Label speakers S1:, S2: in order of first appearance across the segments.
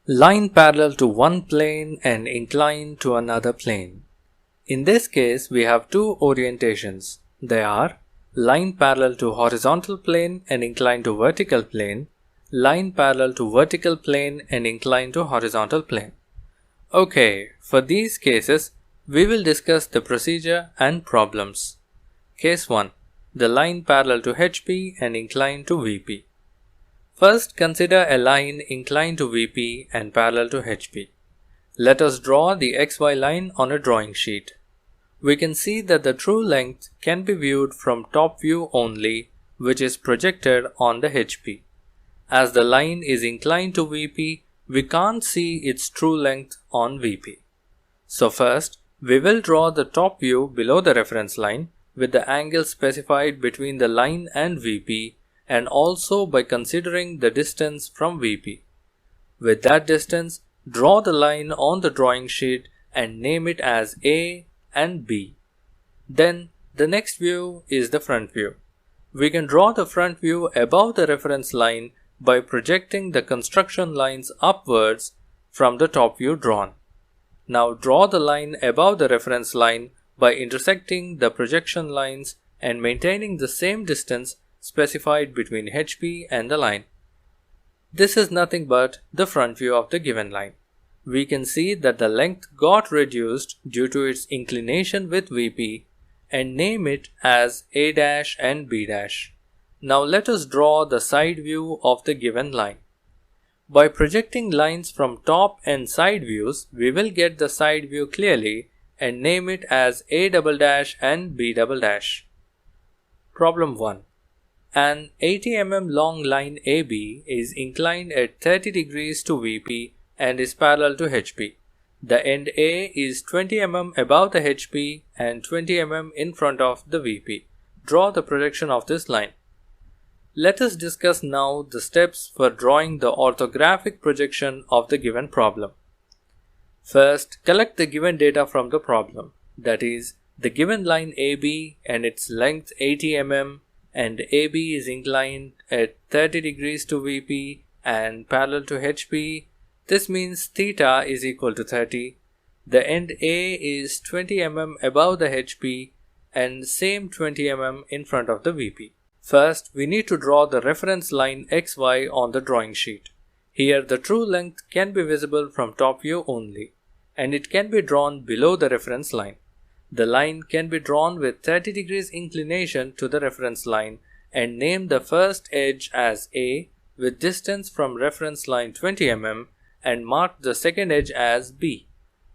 S1: Line parallel to one plane and inclined to another plane. In this case, we have two orientations. They are line parallel to horizontal plane and inclined to vertical plane, line parallel to vertical plane and inclined to horizontal plane. Okay, for these cases, we will discuss the procedure and problems. Case 1. The line parallel to HP and inclined to VP. First, consider a line inclined to VP and parallel to HP. Let us draw the XY line on a drawing sheet. We can see that the true length can be viewed from top view only, which is projected on the HP. As the line is inclined to VP, we can't see its true length on VP. So first, we will draw the top view below the reference line with the angle specified between the line and VP, and also by considering the distance from VP. With that distance, draw the line on the drawing sheet and name it as A and B. Then the next view is the front view. We can draw the front view above the reference line by projecting the construction lines upwards from the top view drawn. Now draw the line above the reference line by intersecting the projection lines and maintaining the same distance specified between HP and the line. This is nothing but the front view of the given line. We can see that the length got reduced due to its inclination with VP and name it as A' and B'. Now let us draw the side view of the given line. By projecting lines from top and side views, we will get the side view clearly and name it as A" and B'. Problem 1. An 80 mm long line AB is inclined at 30 degrees to VP and is parallel to HP. The end A is 20 mm above the HP and 20 mm in front of the VP. Draw the projection of this line. Let us discuss now the steps for drawing the orthographic projection of the given problem. First, collect the given data from the problem, that is, the given line AB and its length 80 mm, and AB is inclined at 30 degrees to VP and parallel to HP. This means theta is equal to 30. The end A is 20 mm above the HP and same 20 mm in front of the VP. First, we need to draw the reference line XY on the drawing sheet. Here the true length can be visible from top view only, and it can be drawn below the reference line. The line can be drawn with 30 degrees inclination to the reference line and name the first edge as A with distance from reference line 20 mm and mark the second edge as B.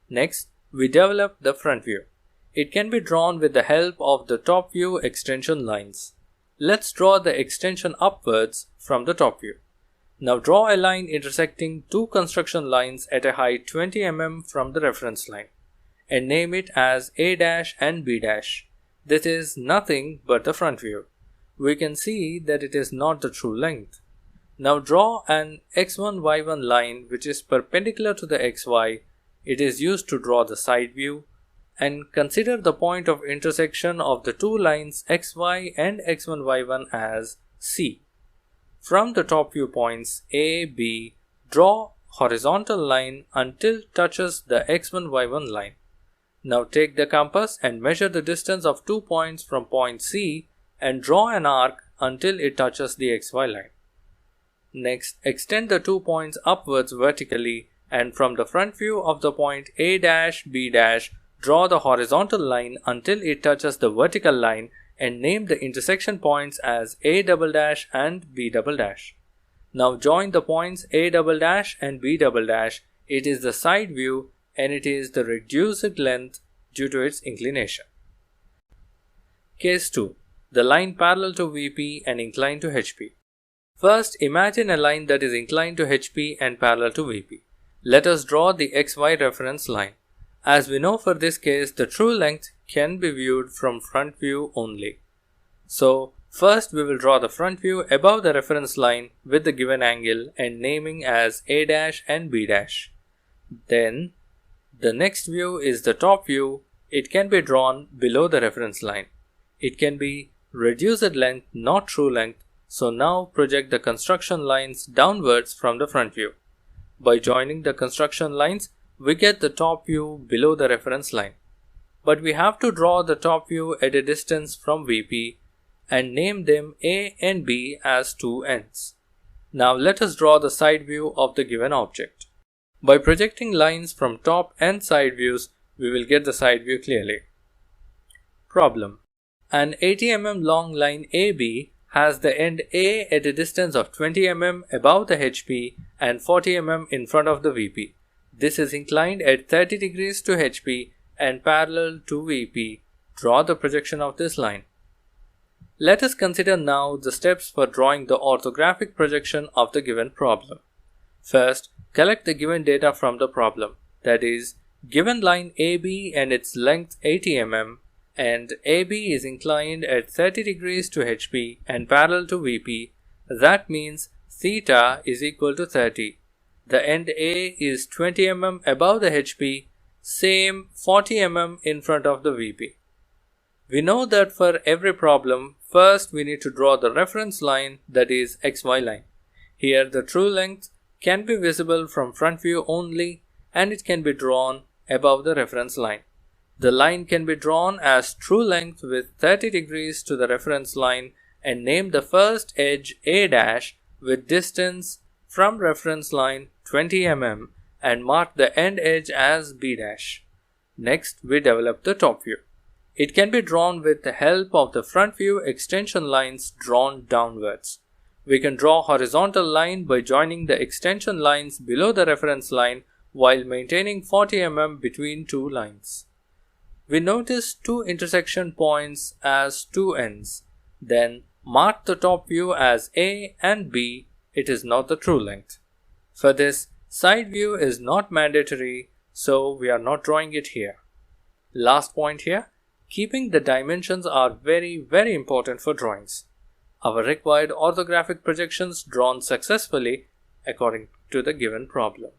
S1: Next, we develop the front view. It can be drawn with the help of the top view extension lines. Let's draw the extension upwards from the top view. Now draw a line intersecting two construction lines at a height 20 mm from the reference line and name it as A' and B'. This is nothing but the front view. We can see that it is not the true length. Now draw an x1y1 line which is perpendicular to the xy. It is used to draw the side view, and consider the point of intersection of the two lines xy and x1y1 as C. From the top view points A, B, draw horizontal line until touches the x1y1 line. Now take the compass and measure the distance of 2 points from point C and draw an arc until it touches the xy line. Next, extend the 2 points upwards vertically, and from the front view of the point A', B', draw the horizontal line until it touches the vertical line and name the intersection points as A" and B'. Now join the points A" and B'. It is the side view and it is the reduced length due to its inclination. Case 2. The line parallel to VP and inclined to HP. First, imagine a line that is inclined to HP and parallel to VP. Let us draw the XY reference line. As we know, for this case, the true length can be viewed from front view only. So, first we will draw the front view above the reference line with the given angle and naming as A' and B'. Then, the next view is the top view. It can be drawn below the reference line. It can be reduced length, not true length. So now project the construction lines downwards from the front view. By joining the construction lines, we get the top view below the reference line. But we have to draw the top view at a distance from VP and name them A and B as two ends. Now let us draw the side view of the given object. By projecting lines from top and side views, we will get the side view clearly. Problem. An 80 mm long line AB has the end A at a distance of 20 mm above the HP and 40 mm in front of the VP. This is inclined at 30 degrees to HP and parallel to VP. Draw the projection of this line. Let us consider now the steps for drawing the orthographic projection of the given problem. First, collect the given data from the problem. That is, given line AB and its length 80 mm and AB is inclined at 30 degrees to HP and parallel to VP. That means theta is equal to 30. The end A is 20 mm above the HP, same 40 mm in front of the VP. We know that for every problem, first we need to draw the reference line, that is XY line. Here the true length can be visible from front view only and it can be drawn above the reference line. The line can be drawn as true length with 30 degrees to the reference line and name the first edge A' with distance from reference line 20 mm and mark the end edge as B'. Next, we develop the top view. It can be drawn with the help of the front view extension lines drawn downwards. We can draw a horizontal line by joining the extension lines below the reference line while maintaining 40 mm between two lines. We notice two intersection points as two ends. Then mark the top view as A and B. It is not the true length. For this, side view is not mandatory, so we are not drawing it here. Last point here. Keeping the dimensions are very important for drawings. Our required orthographic projections drawn successfully according to the given problem.